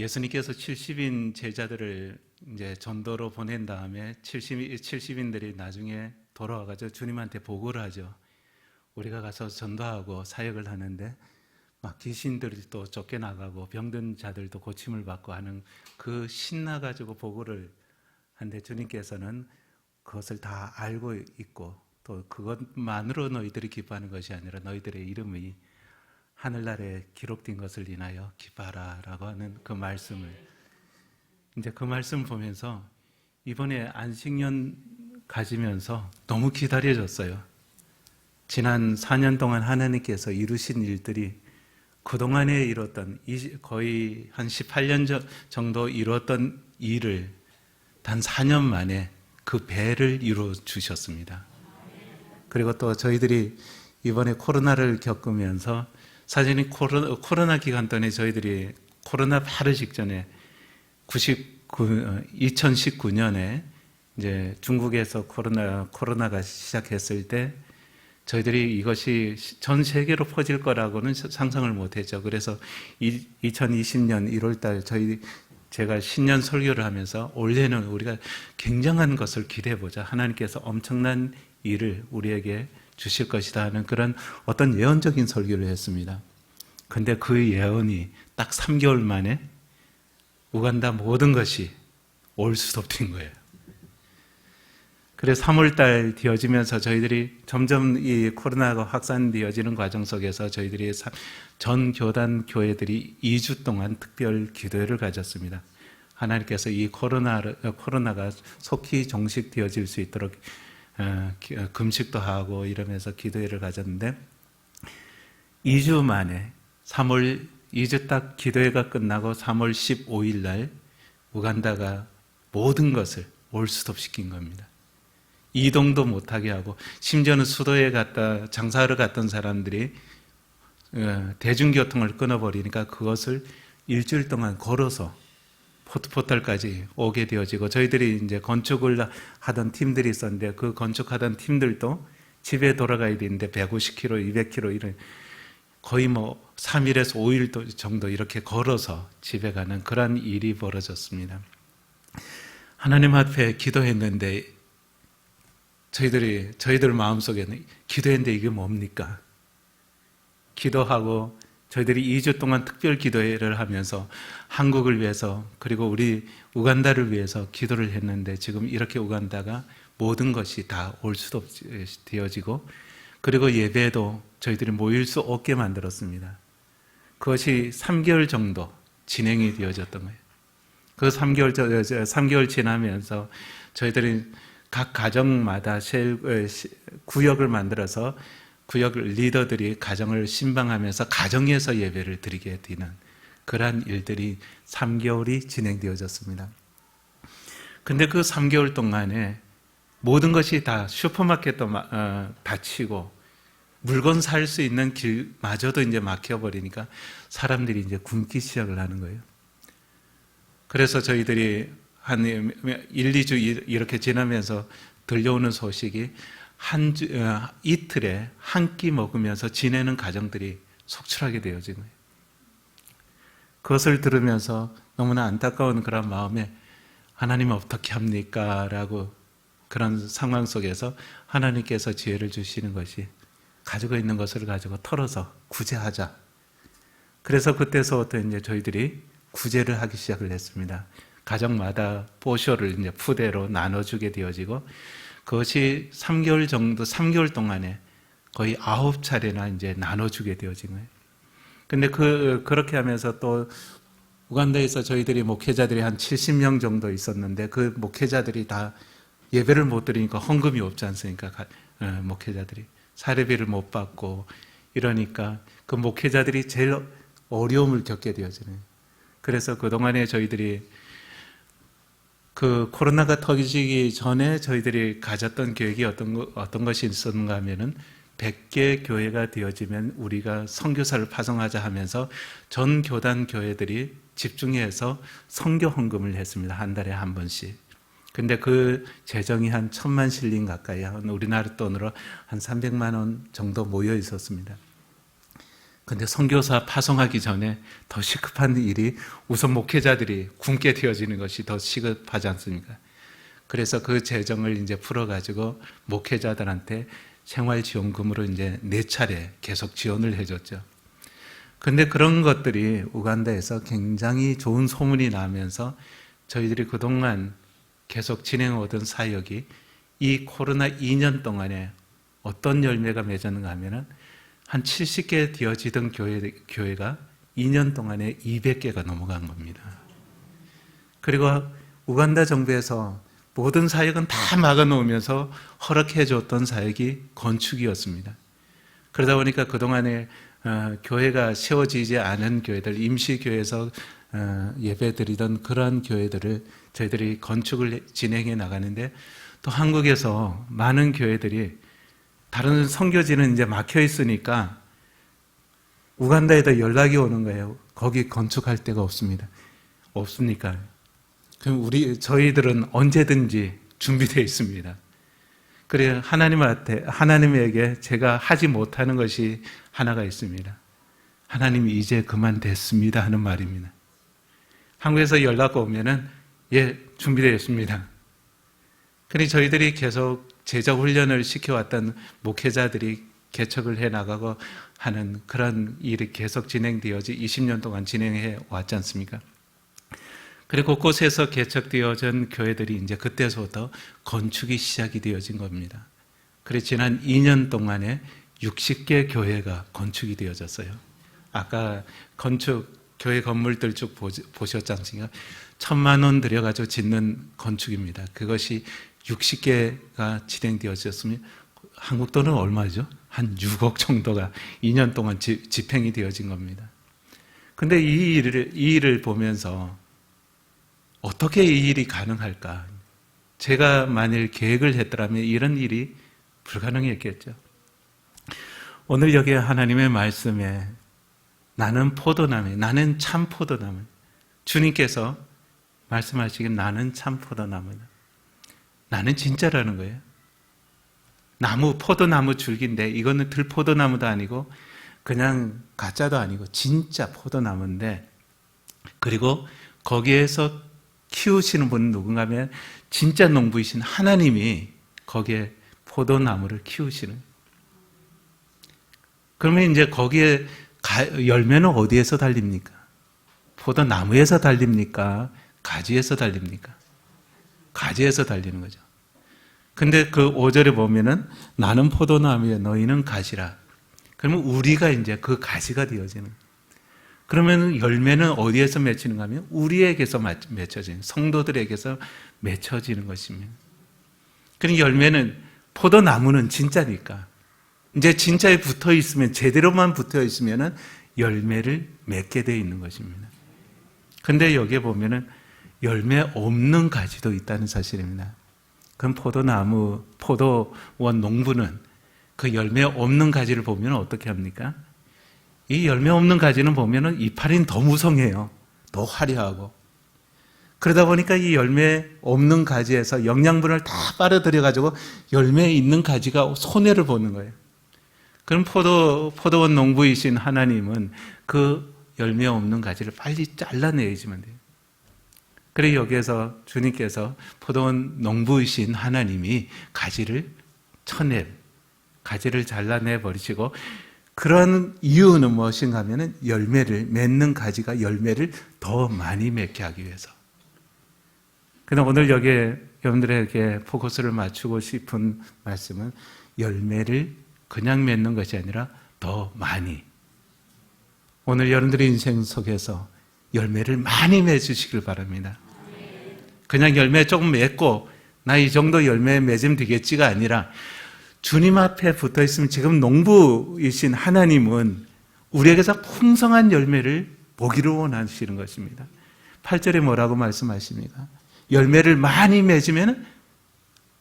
예수님께서 70인 제자들을 이제 전도로 보낸 다음에 70인들이 나중에 돌아와가지고 주님한테 보고를 하죠. 우리가 가서 전도하고 사역을 하는데 막 귀신들이 또 쫓겨나가고 병든 자들도 고침을 받고 하는 그 신나가지고 보고를 하는데 주님께서는 그것을 다 알고 있고 또 그것만으로 너희들이 기뻐하는 것이 아니라 너희들의 이름이 하늘나라에 기록된 것을 인하여 기뻐하라 라고 하는 그 말씀을 이제 그 말씀 보면서 이번에 안식년 가지면서 너무 기다려졌어요. 지난 4년 동안 하나님께서 이루신 일들이 그동안에 이뤘던 거의 한 18년 정도 이뤘던 일을 단 4년 만에 그 배를 이루어 주셨습니다. 그리고 또 저희들이 이번에 코로나를 겪으면서 사실은 코로나 기간 동안에 저희들이 코로나 바로 직전에 2019년에 이제 중국에서 코로나가 시작했을 때 저희들이 이것이 전 세계로 퍼질 거라고는 상상을 못했죠. 그래서 2020년 1월달 제가 신년 설교를 하면서 올해는 우리가 굉장한 것을 기대해보자. 하나님께서 엄청난 일을 우리에게 주실 것이다 하는 그런 어떤 예언적인 설교를 했습니다. 근데 그 예언이 딱 3개월 만에 우간다 모든 것이 올 수도 없는 거예요. 그래서 3월달 되어지면서 저희들이 점점 이 코로나가 확산되어지는 과정 속에서 저희들이 전 교단 교회들이 2주 동안 특별 기도회를 가졌습니다. 하나님께서 이 코로나가 속히 종식되어질 수 있도록 금식도 하고 이러면서 기도회를 가졌는데 2주 만에 2주 딱 기도회가 끝나고 3월 15일 날 우간다가 모든 것을 올스톱 시킨 겁니다. 이동도 못하게 하고 심지어는 수도에 장사하러 갔던 사람들이 대중교통을 끊어버리니까 그것을 일주일 동안 걸어서 포털까지 오게 되어지고 저희들이 이제 건축을 하던 팀들이 있었는데 그 건축하던 팀들도 집에 돌아가야 되는데 150km, 200km 이런 거의 3일에서 5일 정도 이렇게 걸어서 집에 가는 그런 일이 벌어졌습니다. 하나님 앞에 기도했는데 저희들 마음속에는 기도했는데 이게 뭡니까? 기도하고 저희들이 2주 동안 특별 기도회를 하면서 한국을 위해서 그리고 우리 우간다를 위해서 기도를 했는데 지금 이렇게 우간다가 모든 것이 다 올 수도 되어지고 그리고 예배도 저희들이 모일 수 없게 만들었습니다. 그것이 3개월 정도 진행이 되어졌던 거예요. 그 3개월 지나면서 저희들이 각 가정마다 구역을 만들어서 구역 리더들이 가정을 신방하면서 가정에서 예배를 드리게 되는 그러한 일들이 3개월이 진행되어졌습니다. 근데 그 3개월 동안에 모든 것이 다 슈퍼마켓도 닫히고 물건 살 수 있는 길마저도 이제 막혀버리니까 사람들이 이제 굶기 시작을 하는 거예요. 그래서 저희들이 한 1, 2주 이렇게 지나면서 들려오는 소식이 이틀에 한 끼 먹으면서 지내는 가정들이 속출하게 되어진 거예요. 그것을 들으면서 너무나 안타까운 그런 마음에 하나님 어떻게 합니까? 라고 그런 상황 속에서 하나님께서 지혜를 주시는 것이 가지고 있는 것을 가지고 털어서 구제하자. 그래서 그때서부터 이제 저희들이 구제를 하기 시작을 했습니다. 가정마다 포쇼를 이제 푸대로 나눠주게 되어지고 그것이 3개월 동안에 거의 9차례나 이제 나눠주게 되어진 거예요. 근데 그렇게 하면서 또 우간다에서 저희들이 목회자들이 한 70명 정도 있었는데 그 목회자들이 다 예배를 못 드리니까 헌금이 없지 않습니까? 목회자들이 사례비를 못 받고 이러니까 그 목회자들이 제일 어려움을 겪게 되어지네요. 그래서 그동안에 저희들이 그 코로나가 터지기 전에 저희들이 가졌던 계획이 어떤 것이 있었는가 하면은 100개 교회가 되어지면 우리가 선교사를 파송하자 하면서 전 교단 교회들이 집중해서 선교 헌금을 했습니다. 한 달에 한 번씩. 근데 그 재정이 한 1,000만 실링 가까이, 우리나라 돈으로 한 300만 원 정도 모여 있었습니다. 근데 선교사 파송하기 전에 더 시급한 일이 우선 목회자들이 굶게 되어지는 것이 더 시급하지 않습니까? 그래서 그 재정을 이제 풀어가지고 목회자들한테 생활지원금으로 이제 4차례 계속 지원을 해줬죠. 근데 그런 것들이 우간다에서 굉장히 좋은 소문이 나면서 저희들이 그동안 계속 진행해오던 사역이 이 코로나 2년 동안에 어떤 열매가 맺었는가 하면은 한 70개 되어지던 교회가 2년 동안에 200개가 넘어간 겁니다. 그리고 우간다 정부에서 모든 사역은 다 막아놓으면서 허락해 줬던 사역이 건축이었습니다. 그러다 보니까 그동안에 교회가 세워지지 않은 교회들, 임시교회에서 예배드리던 그러한 교회들을 저희들이 건축을 진행해 나가는데, 또 한국에서 많은 교회들이 다른 선교지는 이제 막혀 있으니까 우간다에다 연락이 오는 거예요. 거기 건축할 데가 없습니다. 없습니까? 그럼 저희들은 언제든지 준비되어 있습니다. 그래 하나님에게 제가 하지 못하는 것이 하나가 있습니다. 하나님이 이제 그만 됐습니다 하는 말입니다. 한국에서 연락 오면은 예, 준비되어 있습니다. 그래 저희들이 계속 제자 훈련을 시켜왔던 목회자들이 개척을 해나가고 하는 그런 일이 계속 진행되어지 20년 동안 진행해 왔지 않습니까? 그리고 곳곳에서 개척되어진 교회들이 이제 그때서부터 건축이 시작이 되어진 겁니다. 그래서 지난 2년 동안에 60개 교회가 건축이 되어졌어요. 아까 교회 건물들 쭉 보셨지 않습니까? 1,000만 원 들여가지고 짓는 건축입니다. 그것이 60개가 진행되어졌으면 한국 돈은 얼마죠? 한 6억 정도가 2년 동안 집행이 되어진 겁니다. 근데 이 일을 보면서 어떻게 이 일이 가능할까? 제가 만일 계획을 했더라면 이런 일이 불가능했겠죠. 오늘 여기 하나님의 말씀에 나는 포도나무, 나는 참 포도나무. 주님께서 말씀하시길 나는 참 포도나무다. 나는 진짜라는 거예요. 포도나무 줄기인데 이거는 들포도나무도 아니고 그냥 가짜도 아니고 진짜 포도나무인데, 그리고 거기에서 키우시는 분은 누군가 하면 진짜 농부이신 하나님이 거기에 포도나무를 키우시는. 그러면 이제 거기에 열매는 어디에서 달립니까? 포도나무에서 달립니까? 가지에서 달립니까? 가지에서 달리는 거죠. 근데 그 5절에 보면은 나는 포도나무에 너희는 가지라. 그러면 우리가 이제 그 가지가 되어지는. 그러면 열매는 어디에서 맺히는가 하면 우리에게서 맺혀지는, 성도들에게서 맺혀지는 것입니다. 그러니 열매는, 포도나무는 진짜니까 이제 진짜에 붙어 있으면, 제대로만 붙어 있으면은 열매를 맺게 되어 있는 것입니다. 근데 여기에 보면은 열매 없는 가지도 있다는 사실입니다. 그럼 포도원 농부는 그 열매 없는 가지를 보면 어떻게 합니까? 이 열매 없는 가지는 보면은 이파리는 더 무성해요. 더 화려하고. 그러다 보니까 이 열매 없는 가지에서 영양분을 다 빨아들여가지고 열매 있는 가지가 손해를 보는 거예요. 그럼 포도원 농부이신 하나님은 그 열매 없는 가지를 빨리 잘라내야지만 돼요. 그래 여기에서 주님께서 포도원 농부이신 하나님이 가지를 잘라내 버리시고, 그런 이유는 무엇인가 하면은 열매를 맺는 가지가 열매를 더 많이 맺게 하기 위해서. 그런데 오늘 여기에 여러분들에게 포커스를 맞추고 싶은 말씀은 열매를 그냥 맺는 것이 아니라 더 많이. 오늘 여러분들의 인생 속에서 열매를 많이 맺으시길 바랍니다. 그냥 열매 조금 맺고 나 이 정도 열매 맺으면 되겠지가 아니라, 주님 앞에 붙어 있으면 지금 농부이신 하나님은 우리에게서 풍성한 열매를 보기를 원하시는 것입니다. 8절에 뭐라고 말씀하십니까? 열매를 많이 맺으면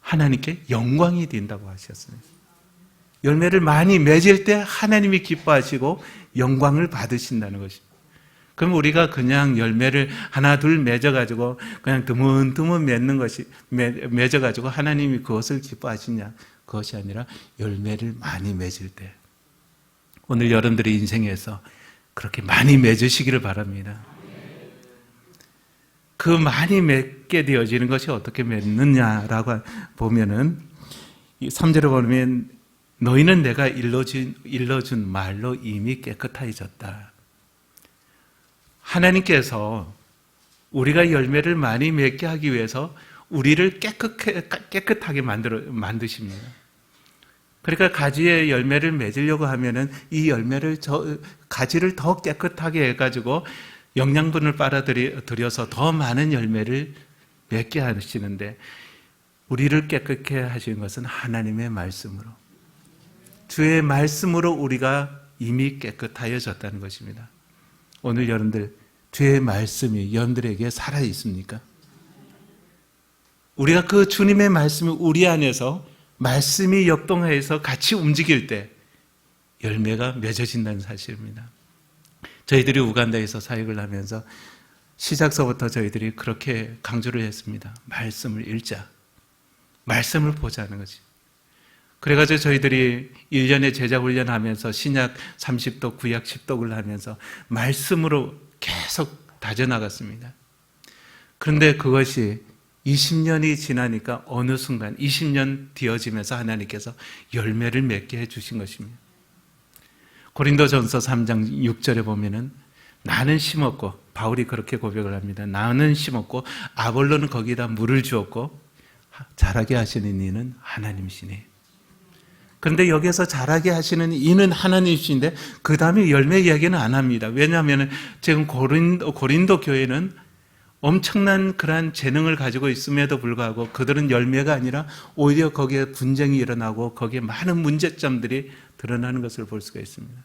하나님께 영광이 된다고 하셨어요. 열매를 많이 맺을 때 하나님이 기뻐하시고 영광을 받으신다는 것입니다. 그럼 우리가 그냥 열매를 하나 둘 맺어가지고 그냥 드문드문 맺어가지고 하나님이 그것을 기뻐하시냐? 그것이 아니라 열매를 많이 맺을 때, 오늘 여러분들의 인생에서 그렇게 많이 맺으시기를 바랍니다. 그 많이 맺게 되어지는 것이 어떻게 맺느냐라고 보면은 3절에 보면 너희는 내가 일러준 말로 이미 깨끗해졌다. 하나님께서 우리가 열매를 많이 맺게 하기 위해서 우리를 깨끗하게 만드십니다. 그러니까 가지에 열매를 맺으려고 하면은 이 가지를 더 깨끗하게 해가지고 영양분을 빨아들여서 더 많은 열매를 맺게 하시는데, 우리를 깨끗게 하시는 것은 하나님의 말씀으로, 주의 말씀으로 우리가 이미 깨끗하여졌다는 것입니다. 오늘 여러분들 주의 말씀이 여러분들에게 살아 있습니까? 우리가 그 주님의 말씀이 우리 안에서 말씀이 역동해서 같이 움직일 때 열매가 맺어진다는 사실입니다. 저희들이 우간다에서 사역을 하면서 시작서부터 저희들이 그렇게 강조를 했습니다. 말씀을 읽자. 말씀을 보자는 거지. 그래가지고 저희들이 1년에 제자훈련하면서 신약 30독, 구약 10독을 하면서 말씀으로 계속 다져나갔습니다. 그런데 그것이 20년이 지나니까 어느 순간 20년 뒤어지면서 하나님께서 열매를 맺게 해주신 것입니다. 고린도전서 3장 6절에 보면은 나는 심었고, 바울이 그렇게 고백을 합니다. 나는 심었고 아볼로는 거기다 물을 주었고 자라게 하시는 이는 하나님이시네. 그런데 여기서 자라게 하시는 이는 하나님이신데 그 다음에 열매 이야기는 안 합니다. 왜냐하면 지금 고린도 교회는 엄청난 그러한 재능을 가지고 있음에도 불구하고 그들은 열매가 아니라 오히려 거기에 분쟁이 일어나고 거기에 많은 문제점들이 드러나는 것을 볼 수가 있습니다.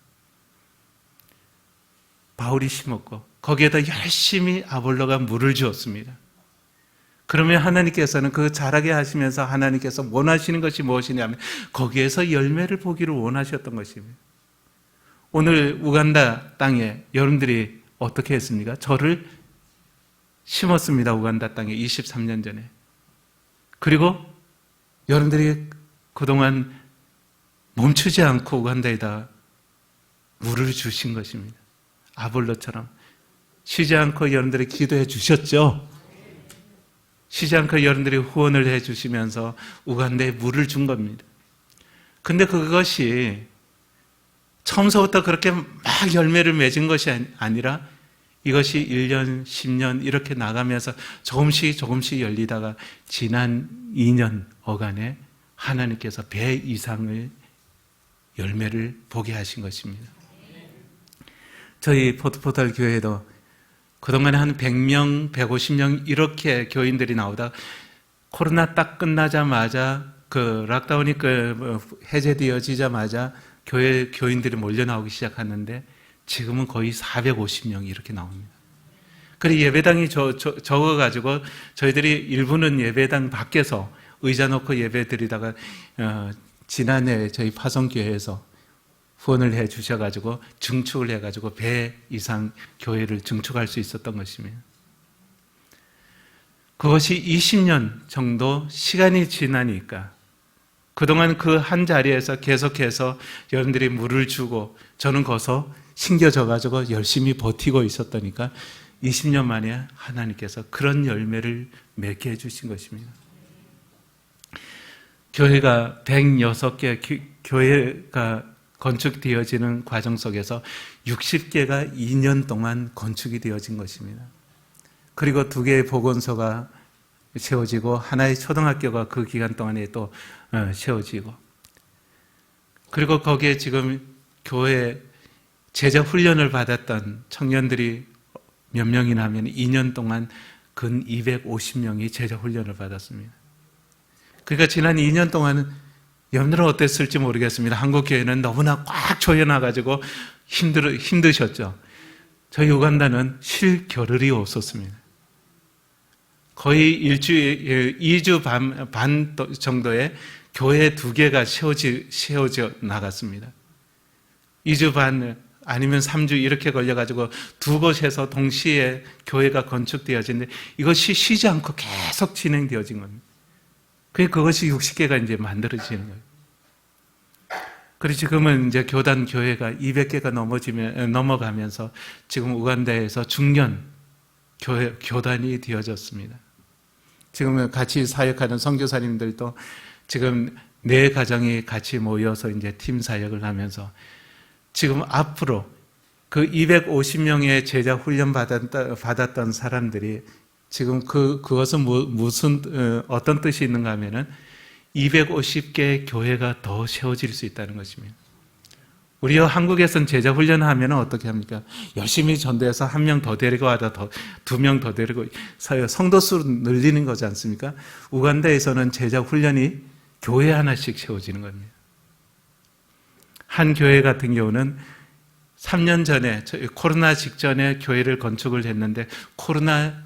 바울이 심었고 거기에다 열심히 아볼로가 물을 주었습니다. 그러면 하나님께서는 그 자라게 하시면서 하나님께서 원하시는 것이 무엇이냐면 거기에서 열매를 보기를 원하셨던 것입니다. 오늘 우간다 땅에 여러분들이 어떻게 했습니까? 저를 심었습니다. 우간다 땅에 23년 전에. 그리고 여러분들이 그동안 멈추지 않고 우간다에다 물을 주신 것입니다. 아볼로처럼 쉬지 않고 여러분들이 기도해 주셨죠. 쉬지 않고 여러분들이 후원을 해 주시면서 우간다에 물을 준 겁니다. 근데 그것이 처음서부터 그렇게 막 열매를 맺은 것이 아니라 이것이 1년, 10년 이렇게 나가면서 조금씩 열리다가 지난 2년 어간에 하나님께서 배 이상의 열매를 보게 하신 것입니다. 저희 포트포탈 교회도 그동안에 한 100명, 150명 이렇게 교인들이 나오다 코로나 딱 끝나자마자 그 락다운이 해제되어지자마자 교인들이 몰려 나오기 시작하는데 지금은 거의 450명이 이렇게 나옵니다. 그리고 예배당이 적어가지고 저희들이 일부는 예배당 밖에서 의자 놓고 예배 드리다가 지난해 저희 파송교회에서 후원을 해 주셔가지고 증축을 해가지고 배 이상 교회를 증축할 수 있었던 것입니다. 그것이 20년 정도 시간이 지나니까 그동안 그 한 자리에서 계속해서 여러분들이 물을 주고 저는 거기서 신겨져가지고 열심히 버티고 있었다니까 20년 만에 하나님께서 그런 열매를 맺게 해주신 것입니다. 교회가 106개 교회가 건축되어지는 과정 속에서 60개가 2년 동안 건축이 되어진 것입니다. 그리고 2개의 보건소가 세워지고 하나의 초등학교가 그 기간 동안에 또 세워지고, 그리고 거기에 지금 교회 제자 훈련을 받았던 청년들이 몇 명이나 하면 2년 동안 근 250명이 제자 훈련을 받았습니다. 그러니까 지난 2년 동안은 여러분들은 어땠을지 모르겠습니다. 한국교회는 너무나 꽉 조여놔가지고 힘드셨죠. 저희 우간다는 쉴 겨를이 없었습니다. 거의 2주 반 정도에 교회 2개가 세워져 나갔습니다. 2주 반 아니면 3주 이렇게 걸려가지고 2곳에서 동시에 교회가 건축되어지는데 이것이 쉬지 않고 계속 진행되어진 겁니다. 그것이 60개가 이제 만들어지는 거예요. 그리고 지금은 이제 교단 교회가 200개가 넘어가면서 지금 우간다에서 중견 교단이 되어졌습니다. 지금 같이 사역하는 선교사님들도 지금 네 가정이 같이 모여서 이제 팀 사역을 하면서 지금 앞으로 그 250명의 제자 훈련 받았던 사람들이 지금 그것은 어떤 뜻이 있는가 하면은 250개의 교회가 더 세워질 수 있다는 것입니다. 우리 한국에서는 제자 훈련하면 어떻게 합니까? 열심히 전도해서 한 명 더 데리고 와다 두 명 더 데리고 성도 수 늘리는 거지 않습니까? 우간다에서는 제자 훈련이 교회 하나씩 세워지는 겁니다. 한 교회 같은 경우는 3년 전에 코로나 직전에 교회를 건축을 했는데 코로나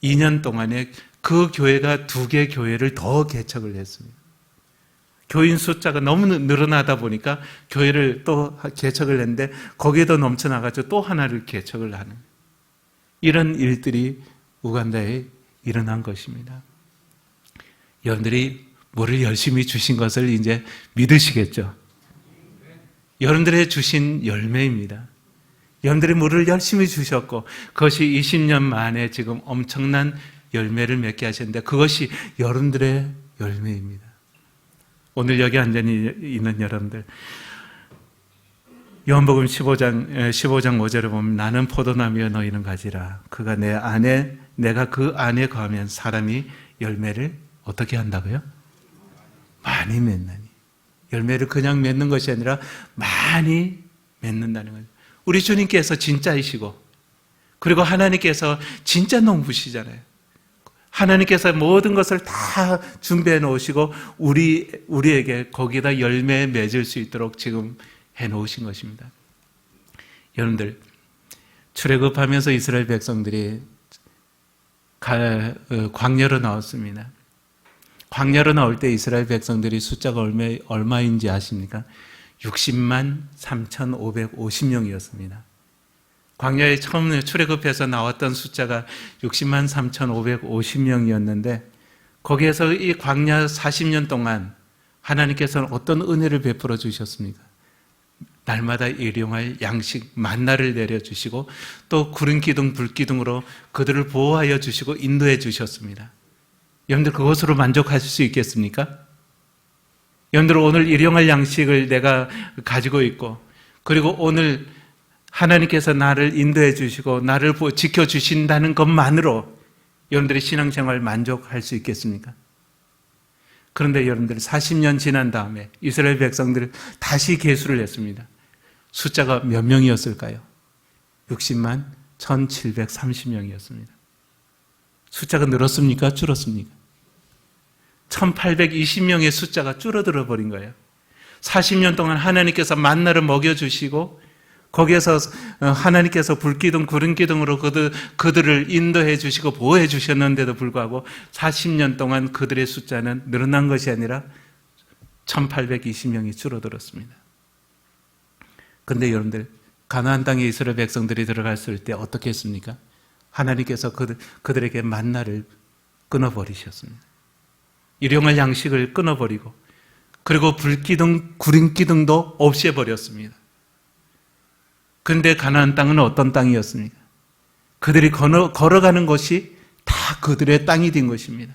2년 동안에 그 교회가 2개 교회를 더 개척을 했습니다. 교인 숫자가 너무 늘어나다 보니까 교회를 또 개척을 했는데 거기에도 넘쳐나가지고 또 하나를 개척을 하는 이런 일들이 우간다에 일어난 것입니다. 여러분들이 뭐를 열심히 주신 것을 이제 믿으시겠죠? 여러분들의 주신 열매입니다. 여러분들이 뭐를 열심히 주셨고 그것이 20년 만에 지금 엄청난 열매를 맺게 하셨는데 그것이 여러분들의 열매입니다. 오늘 여기 앉아 있는 여러분들, 요한복음 15장 5절을 보면 나는 포도나무여 너희는 가지라. 그가 내 안에 내가 그 안에 거하면 사람이 열매를 어떻게 한다고요? 많이 맺나니. 열매를 그냥 맺는 것이 아니라 많이 맺는다는 거예요. 우리 주님께서 진짜이시고 그리고 하나님께서 진짜 농부시잖아요. 하나님께서 모든 것을 다 준비해 놓으시고 우리에게 거기다 열매 맺을 수 있도록 지금 해 놓으신 것입니다. 여러분들, 출애굽하면서 이스라엘 백성들이 광야로 나왔습니다. 광야로 나올 때 이스라엘 백성들이 숫자가 얼마인지 아십니까? 60만 3,550명이었습니다. 광야에 처음 출애굽해서 나왔던 숫자가 60만 3,550명이었는데 거기에서 이 광야 40년 동안 하나님께서는 어떤 은혜를 베풀어 주셨습니까? 날마다 일용할 양식 만나를 내려주시고 또 구름 기둥 불 기둥으로 그들을 보호하여 주시고 인도해 주셨습니다. 여러분들 그것으로 만족하실 수 있겠습니까? 여러분들 오늘 일용할 양식을 내가 가지고 있고 그리고 오늘 하나님께서 나를 인도해 주시고 나를 지켜주신다는 것만으로 여러분들의 신앙생활 만족할 수 있겠습니까? 그런데 여러분들 40년 지난 다음에 이스라엘 백성들을 다시 계수를 했습니다. 숫자가 몇 명이었을까요? 60만 1,730명이었습니다. 숫자가 늘었습니까? 줄었습니까? 1,820명의 숫자가 줄어들어 버린 거예요. 40년 동안 하나님께서 만나를 먹여주시고 거기에서 하나님께서 불기둥, 구름기둥으로 그들을 인도해 주시고 보호해 주셨는데도 불구하고 40년 동안 그들의 숫자는 늘어난 것이 아니라 1,820명이 줄어들었습니다. 그런데 여러분들, 가나안 땅에 이스라엘 백성들이 들어갔을 때 어떻게 했습니까? 하나님께서 그들에게 만나를 끊어버리셨습니다. 일용할 양식을 끊어버리고 그리고 불기둥, 구름기둥도 없애버렸습니다. 그런데 가나안 땅은 어떤 땅이었습니까? 그들이 걸어가는 것이 다 그들의 땅이 된 것입니다.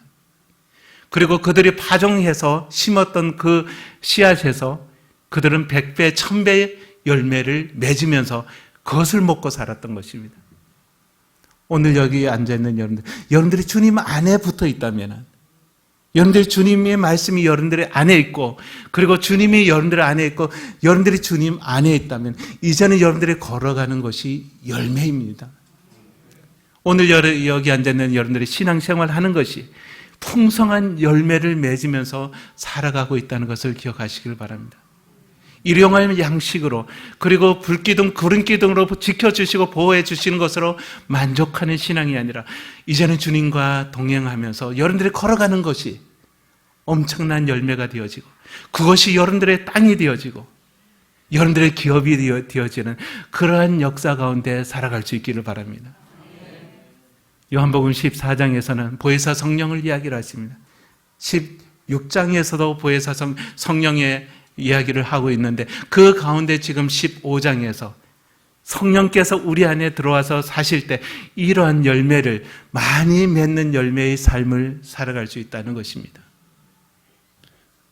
그리고 그들이 파종해서 심었던 그 씨앗에서 그들은 100배, 1000배의 열매를 맺으면서 그것을 먹고 살았던 것입니다. 오늘 여기 앉아있는 여러분들이 주님 안에 붙어 있다면, 여러분들이 주님의 말씀이 여러분들의 안에 있고 그리고 주님이 여러분들 안에 있고 여러분들이 주님 안에 있다면 이제는 여러분들이 걸어가는 것이 열매입니다. 오늘 여기 앉아있는 여러분들이 신앙생활 하는 것이 풍성한 열매를 맺으면서 살아가고 있다는 것을 기억하시길 바랍니다. 일용할 양식으로 그리고 불기둥, 구름기둥으로 지켜주시고 보호해 주시는 것으로 만족하는 신앙이 아니라 이제는 주님과 동행하면서 여러분들이 걸어가는 것이 엄청난 열매가 되어지고 그것이 여러분들의 땅이 되어지고 여러분들의 기업이 되어지는 그러한 역사 가운데 살아갈 수 있기를 바랍니다. 요한복음 14장에서는 보혜사 성령을 이야기를 하십니다. 16장에서도 보혜사 성령의 이야기를 하고 있는데 그 가운데 지금 15장에서 성령께서 우리 안에 들어와서 사실 때 이러한 열매를 많이 맺는 열매의 삶을 살아갈 수 있다는 것입니다.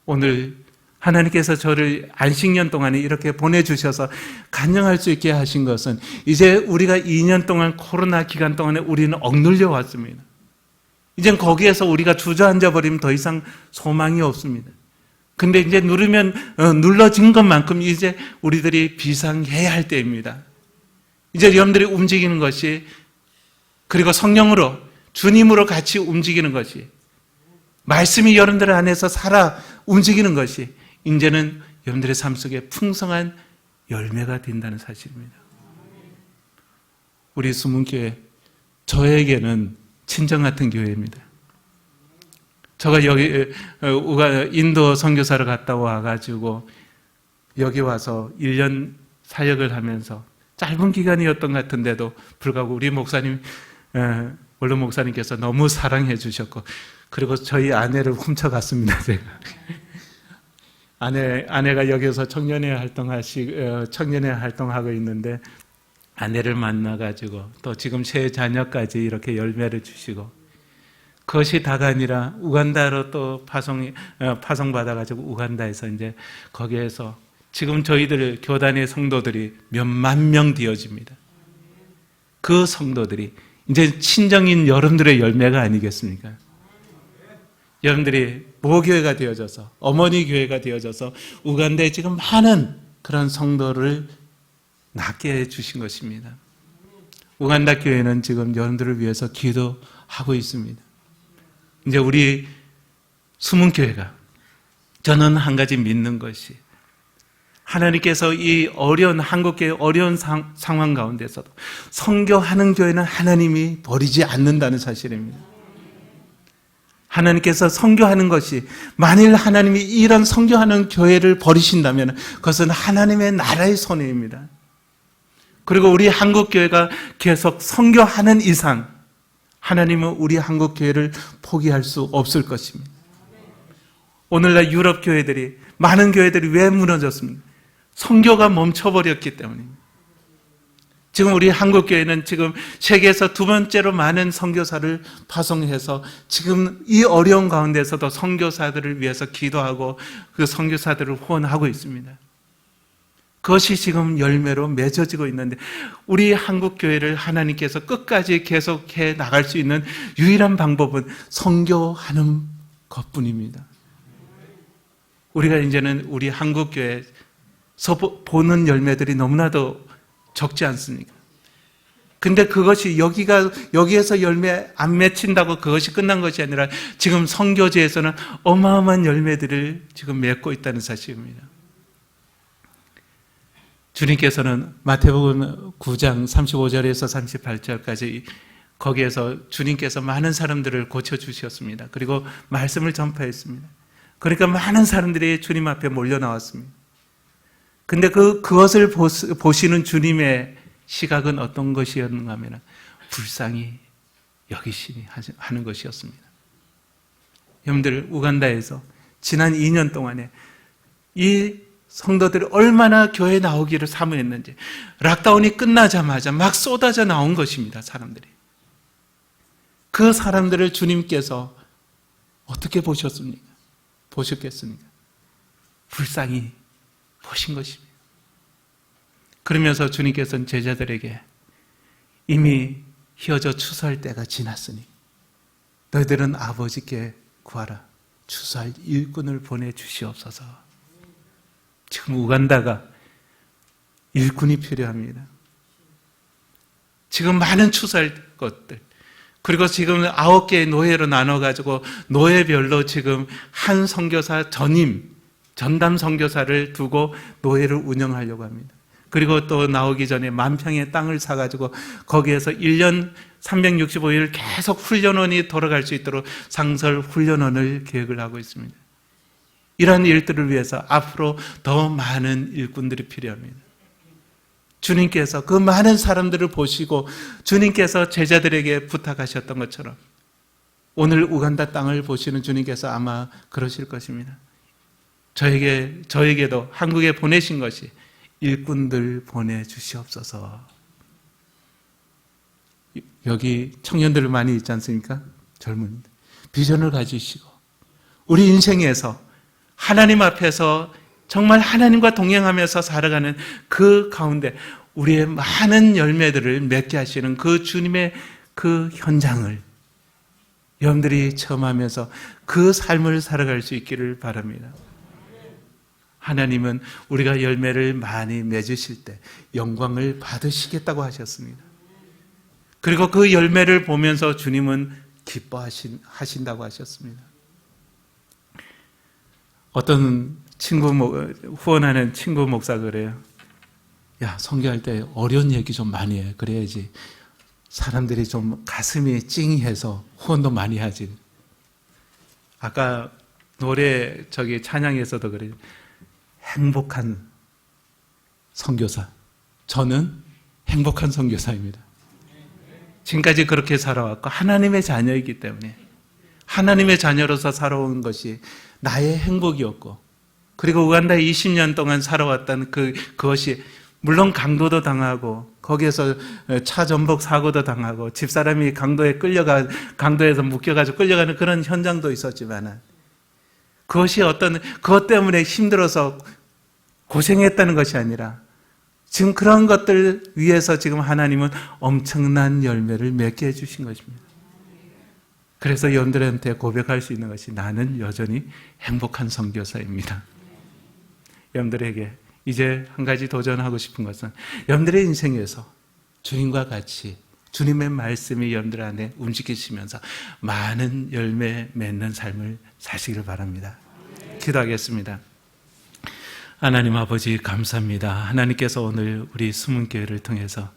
오늘 하나님께서 저를 안식년 동안에 이렇게 보내주셔서 간증할 수 있게 하신 것은 이제 우리가 2년 동안 코로나 기간 동안에 우리는 억눌려 왔습니다. 이젠 거기에서 우리가 주저앉아 버리면 더 이상 소망이 없습니다. 근데 이제 눌러진 것만큼 이제 우리들이 비상해야 할 때입니다. 이제 여러분들이 움직이는 것이, 그리고 성령으로 주님으로 같이 움직이는 것이, 말씀이 여러분들 안에서 살아 움직이는 것이 이제는 여러분들의 삶 속에 풍성한 열매가 된다는 사실입니다. 우리 수문교회, 저에게는 친정 같은 교회입니다. 제가 여기 인도 선교사를 갔다 와가지고 여기 와서 1년 사역을 하면서 짧은 기간이었던 것 같은데도 불구하고 우리 목사님, 원로 목사님께서 너무 사랑해 주셨고, 그리고 저희 아내를 훔쳐갔습니다, 제가. 아내가 여기서 청년회 활동하고 있는데, 아내를 만나가지고, 또 지금 세 자녀까지 이렇게 열매를 주시고, 그것이 다가 아니라 우간다로 또 파송받아가지고 우간다에서 이제 거기에서 지금 저희들 교단의 성도들이 몇만 명 되어집니다. 그 성도들이 이제 친정인 여러분들의 열매가 아니겠습니까? 여러분들이 모교회가 되어져서, 어머니 교회가 되어져서 우간다에 지금 많은 그런 성도를 낳게 해주신 것입니다. 우간다 교회는 지금 여러분들을 위해서 기도하고 있습니다. 이제 우리 수문교회가, 저는 한 가지 믿는 것이, 하나님께서 이 어려운 한국교회의 어려운 상황 가운데서도 선교하는 교회는 하나님이 버리지 않는다는 사실입니다. 하나님께서 선교하는 것이, 만일 하나님이 이런 선교하는 교회를 버리신다면 그것은 하나님의 나라의 손해입니다. 그리고 우리 한국교회가 계속 선교하는 이상 하나님은 우리 한국교회를 포기할 수 없을 것입니다. 오늘날 유럽 교회들이, 많은 교회들이 왜 무너졌습니까? 선교가 멈춰버렸기 때문입니다. 지금 우리 한국교회는 지금 세계에서 두 번째로 많은 선교사를 파송해서 지금 이 어려운 가운데서도 선교사들을 위해서 기도하고 그 선교사들을 후원하고 있습니다. 그것이 지금 열매로 맺어지고 있는데, 우리 한국교회를 하나님께서 끝까지 계속해 나갈 수 있는 유일한 방법은 선교하는 것뿐입니다. 우리가 이제는 우리 한국교회에서 보는 열매들이 너무나도 적지 않습니까? 근데 그것이 여기에서 열매 안 맺힌다고 그것이 끝난 것이 아니라 지금 선교지에서는 어마어마한 열매들을 지금 맺고 있다는 사실입니다. 주님께서는 마태복음 9장 35절에서 38절까지 거기에서 주님께서 많은 사람들을 고쳐주셨습니다. 그리고 말씀을 전파했습니다. 그러니까 많은 사람들이 주님 앞에 몰려 나왔습니다. 근데 그것을 보시는 주님의 시각은 어떤 것이었는가 하면 불쌍히 여기시니 하는 것이었습니다. 여러분들, 우간다에서 지난 2년 동안에 이 성도들이 얼마나 교회에 나오기를 사모했는지, 락다운이 끝나자마자 막 쏟아져 나온 것입니다, 사람들이. 그 사람들을 주님께서 어떻게 보셨겠습니까? 불쌍히 보신 것입니다. 그러면서 주님께서는 제자들에게 이미 휘어져 추수할 때가 지났으니 너희들은 아버지께 구하라. 추수할 일꾼을 보내주시옵소서. 지금 우간다가 일꾼이 필요합니다. 지금 많은 추수할 것들, 그리고 지금 9개의 노예로 나눠가지고 노예별로 지금 한 선교사 전담 선교사를 두고 노예를 운영하려고 합니다. 그리고 또 나오기 전에 10,000평의 땅을 사가지고 거기에서 1년 365일 계속 훈련원이 돌아갈 수 있도록 상설 훈련원을 계획을 하고 있습니다. 이러한 일들을 위해서 앞으로 더 많은 일꾼들이 필요합니다. 주님께서 그 많은 사람들을 보시고 주님께서 제자들에게 부탁하셨던 것처럼 오늘 우간다 땅을 보시는 주님께서 아마 그러실 것입니다. 저에게도 한국에 보내신 것이 일꾼들 보내주시옵소서. 여기 청년들 많이 있지 않습니까? 젊은 비전을 가지시고 우리 인생에서 하나님 앞에서 정말 하나님과 동행하면서 살아가는 그 가운데 우리의 많은 열매들을 맺게 하시는 그 주님의 그 현장을 여러분들이 체험하면서 그 삶을 살아갈 수 있기를 바랍니다. 하나님은 우리가 열매를 많이 맺으실 때 영광을 받으시겠다고 하셨습니다. 그리고 그 열매를 보면서 주님은 기뻐하신다고 하셨습니다. 어떤 후원하는 친구 목사가 그래요. 야, 선교할 때 어려운 얘기 좀 많이 해. 그래야지 사람들이 좀 가슴이 찡해서 후원도 많이 하지. 아까 노래 찬양에서도 그래요. 행복한 선교사. 저는 행복한 선교사입니다. 지금까지 그렇게 살아왔고 하나님의 자녀이기 때문에 하나님의 자녀로서 살아온 것이 나의 행복이었고, 그리고 우간다에 20년 동안 살아왔던 그것이 물론 강도도 당하고 거기에서 차 전복 사고도 당하고 집사람이 강도에서 묶여가지고 끌려가는 그런 현장도 있었지만 그것 때문에 힘들어서 고생했다는 것이 아니라 지금 그런 것들 위해서 지금 하나님은 엄청난 열매를 맺게 해주신 것입니다. 그래서 여러분들한테 고백할 수 있는 것이 나는 여전히 행복한 선교사입니다. 여러분들에게 이제 한 가지 도전하고 싶은 것은 여러분들의 인생에서 주님과 같이 주님의 말씀이 여러분들 안에 움직이시면서 많은 열매 맺는 삶을 사시기를 바랍니다. 기도하겠습니다. 하나님 아버지 감사합니다. 하나님께서 오늘 우리 숨은교회를 통해서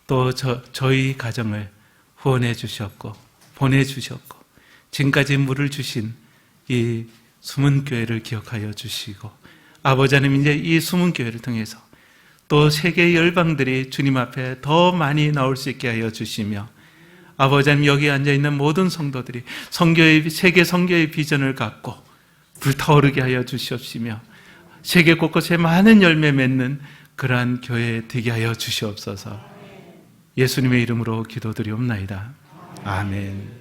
또 저희 가정을 후원해 주셨고 보내주셨고 지금까지 물을 주신 이 숨은교회를 기억하여 주시고 아버지 하나님 이제 이 숨은교회를 통해서 또 세계 열방들이 주님 앞에 더 많이 나올 수 있게 하여 주시며 아버지 하나님 여기 앉아있는 모든 성도들이 세계 선교의 비전을 갖고 불타오르게 하여 주시옵시며 세계 곳곳에 많은 열매 맺는 그러한 교회 되게 하여 주시옵소서. 예수님의 이름으로 기도드리옵나이다. 아멘.